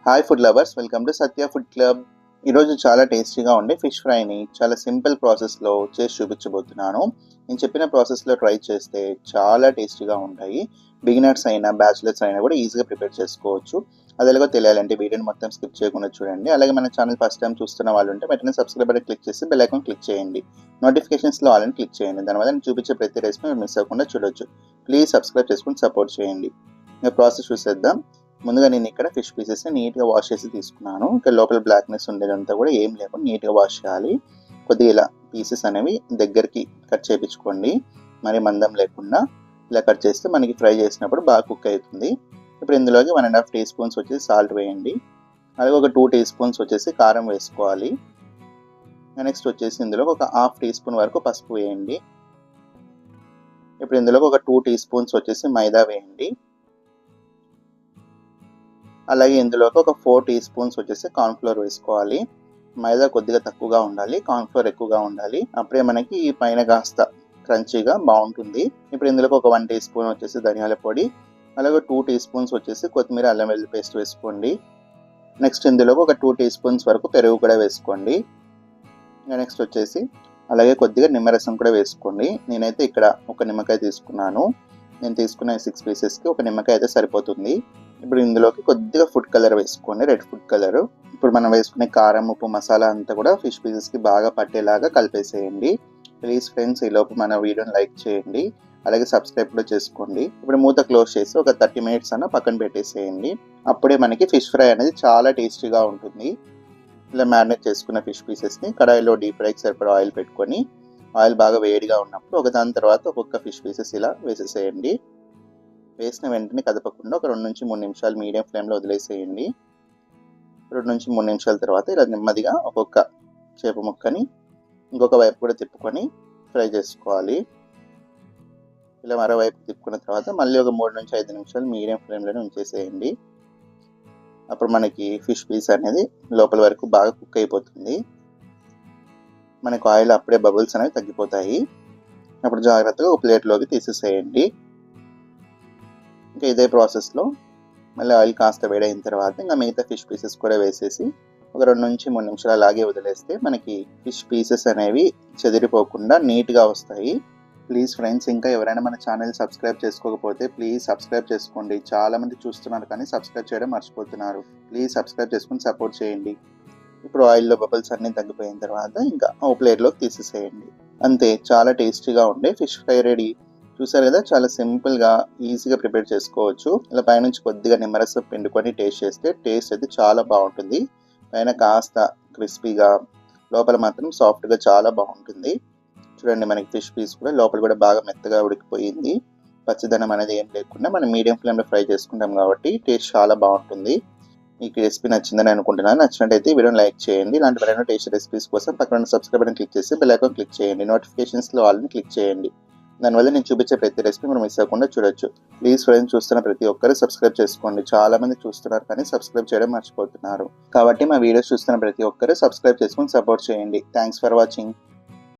Hi food lovers, welcome to Satya food club. ఈరోజు చాలా టేస్టీగా ఉండే ఫిష్ ఫ్రైని చాలా సింపుల్ ప్రాసెస్లో చేసి చూపించబోతున్నాను. నేను చెప్పిన ప్రాసెస్లో ట్రై చేస్తే చాలా టేస్టీగా ఉంటాయి. బిగినర్స్ అయినా బ్యాచిలర్స్ అయినా కూడా ఈజీగా ప్రిపేర్ చేసుకోవచ్చు. అది ఎలాగో తెలియాలంటే వీడియోని మొత్తం స్కిప్ చేయకుండా చూడండి. అలాగే మన ఛానల్ ఫస్ట్ టైం చూస్తున్న వాళ్ళు ఉంటే వెంటనే సబ్స్క్రైబ్ బటన్ క్లిక్ చేసి బెల్ ఐకాన్ క్లిక్ చేయండి. నోటిఫికేషన్స్లో ఆల్ అని క్లిక్ చేయండి. దానివల్ల నేను చూపించే ప్రతి రెసిపీ మీరు మిస్ అవ్వకుండా చూడొచ్చు. ప్లీజ్ సబ్స్క్రైబ్ చేసుకుని సపోర్ట్ చేయండి. ఇంకా ప్రాసెస్ చూసేద్దాం. ముందుగా నేను ఇక్కడ ఫిష్ పీసెస్ని నీట్గా వాష్ చేసి తీసుకున్నాను. ఇక్కడ లోపల బ్లాక్నెస్ ఉండేదంతా కూడా ఏం లేకుండా నీట్గా వాష్ చేయాలి. కొద్దిగా ఇలా పీసెస్ అనేవి దగ్గరికి కట్ చేయించుకోండి, మరి మందం లేకుండా ఇలా కట్ చేస్తే మనకి ఫ్రై చేసినప్పుడు బాగా కుక్ అవుతుంది. ఇప్పుడు ఇందులోకి 1.5 టీ స్పూన్స్ వచ్చేసి సాల్ట్ వేయండి. అలాగే ఒక 2 టీ స్పూన్స్ వచ్చేసి కారం వేసుకోవాలి. నెక్స్ట్ వచ్చేసి ఇందులో ఒక 1/2 టీ స్పూన్ వరకు పసుపు వేయండి. ఇప్పుడు ఇందులోకి ఒక 2 టీ స్పూన్స్ వచ్చేసి మైదా వేయండి. అలాగే ఇందులోకి ఒక 4 టీ స్పూన్స్ వచ్చేసి కార్న్ఫ్లోర్ వేసుకోవాలి. మైదా కొద్దిగా తక్కువగా ఉండాలి, కార్న్ఫ్లోర్ ఎక్కువగా ఉండాలి. అప్పుడే మనకి పైన కాస్త క్రంచీగా బాగుంటుంది. ఇప్పుడు ఇందులోకి ఒక 1 టీ స్పూన్ వచ్చేసి ధనియాల పొడి, అలాగే 2 టీ స్పూన్స్ వచ్చేసి కొత్తిమీర అల్లం వెల్లుల్లి పేస్ట్ వేసుకోండి. నెక్స్ట్ ఇందులోకి ఒక 2 టీ స్పూన్స్ వరకు పెరుగు కూడా వేసుకోండి. నెక్స్ట్ వచ్చేసి అలాగే కొద్దిగా నిమ్మరసం కూడా వేసుకోండి. నేనైతే ఇక్కడ ఒక నిమ్మకాయ తీసుకున్నాను. నేను తీసుకున్న 6 పీసెస్కి ఒక నిమ్మకాయ అయితే సరిపోతుంది. ఇప్పుడు ఇందులోకి కొద్దిగా ఫుడ్ కలర్ వేసుకోండి, రెడ్ ఫుడ్ కలర్. ఇప్పుడు మనం వేసుకునే కారం, ఉప్పు, మసాలా అంతా కూడా ఫిష్ పీసెస్కి బాగా పట్టేలాగా కలిపేసేయండి. ప్లీజ్ ఫ్రెండ్స్, ఈలోపు మన వీడియోని లైక్ చేయండి, అలాగే సబ్స్క్రైబ్ కూడా చేసుకోండి. ఇప్పుడు మూత క్లోజ్ చేసి ఒక 30 మినిట్స్ అన్న పక్కన పెట్టేసేయండి. అప్పుడే మనకి ఫిష్ ఫ్రై అనేది చాలా టేస్టీగా ఉంటుంది. ఇలా మ్యారినేట్ చేసుకున్న ఫిష్ పీసెస్ని కడాయిలో డీప్ ఫ్రైకి సరిపడా ఆయిల్ పెట్టుకొని, ఆయిల్ బాగా వేడిగా ఉన్నప్పుడు ఒకదాని తర్వాత ఒక్కొక్క ఫిష్ పీసెస్ ఇలా వేసేసేయండి. వేసిన వెంటనే కదపకుండా ఒక 2 నుంచి 3 నిమిషాలు మీడియం ఫ్లేమ్లో వదిలేసేయండి. 2 నుంచి 3 నిమిషాల తర్వాత ఇలా నెమ్మదిగా ఒక్కొక్క చేప ముక్కని ఇంకొక వైపు కూడా తిప్పుకొని ఫ్రై చేసుకోవాలి. ఇలా మరోవైపు తిప్పుకున్న తర్వాత మళ్ళీ ఒక 3 నుంచి 5 నిమిషాలు మీడియం ఫ్లేమ్లోనే ఉంచేసేయండి. అప్పుడు మనకి ఫిష్ పీస్ అనేది లోపల వరకు బాగా కుక్ అయిపోతుంది. మనకు ఆయిల్ అప్పుడే బబుల్స్ అనేవి తగ్గిపోతాయి. అప్పుడు జాగ్రత్తగా ఒక ప్లేట్లోకి తీసేసేయండి. ఇంకా ఇదే ప్రాసెస్లో మళ్ళీ ఆయిల్ కాస్త వేడైన తర్వాత ఇంకా మిగతా ఫిష్ పీసెస్ కూడా వేసేసి ఒక 2 నుంచి 3 నిమిషాలు అలాగే వదిలేస్తే మనకి ఫిష్ పీసెస్ అనేవి చెదిరిపోకుండా నీట్గా వస్తాయి. ప్లీజ్ ఫ్రెండ్స్, ఇంకా ఎవరైనా మన ఛానల్ సబ్స్క్రైబ్ చేసుకోకపోతే ప్లీజ్ సబ్స్క్రైబ్ చేసుకోండి. చాలామంది చూస్తున్నారు కానీ సబ్స్క్రైబ్ చేయడం మర్చిపోతున్నారు. ప్లీజ్ సబ్స్క్రైబ్ చేసుకుని సపోర్ట్ చేయండి. ఇప్పుడు ఆయిల్లో బబుల్స్ అన్నీ తగ్గిపోయిన తర్వాత ఇంకా ఓ ప్లేట్లోకి తీసేసేయండి. అంతే, చాలా టేస్టీగా ఉండే ఫిష్ ఫ్రై రెడీ. చూసారు కదా, చాలా సింపుల్గా ఈజీగా ప్రిపేర్ చేసుకోవచ్చు. ఇలా పైనుంచి కొద్దిగా నిమ్మరసం పిండుకొని టేస్ట్ చేస్తే టేస్ట్ అయితే చాలా బాగుంటుంది. పైన కాస్త క్రిస్పీగా, లోపల మాత్రం సాఫ్ట్గా చాలా బాగుంటుంది. చూడండి, మనకి ఫిష్ పీస్ కూడా లోపల కూడా బాగా మెత్తగా ఉడికిపోయింది. పచ్చిదనం అనేది ఏం లేకుండా మనం మీడియం ఫ్లేమ్లో ఫ్రై చేసుకుంటాం కాబట్టి టేస్ట్ చాలా బాగుంటుంది. మీకు రెసిపీ నచ్చిందని అనుకుంటున్నాను. నచ్చినట్టయితే వీడియోని లైక్ చేయండి. ఇలాంటి మరైనా టేస్ట్ రెసిపీస్ కోసం పక్కన సబ్స్క్రైబ్ బటన్ క్లిక్ చేసి బెల్ ఐకాన్ క్లిక్ చేయండి. నోటిఫికేషన్స్లో ఆల్ని క్లిక్ చేయండి. దానివల్ల నేను చూపించే ప్రతి రెసిపీ మీరు మిస్ అవ్వకుండా చూడొచ్చు. ప్లీజ్ ఫ్రెండ్స్, చూస్తున్న ప్రతి ఒక్కరు సబ్స్క్రైబ్ చేసుకోండి. చాలా మంది చూస్తున్నారు కానీ సబ్స్క్రైబ్ చేయడం మర్చిపోతున్నారు. కాబట్టి మా వీడియోస్ చూస్తున్న ప్రతి ఒక్కరు సబ్స్క్రైబ్ చేసుకుని సపోర్ట్ చేయండి. Thanks for watching.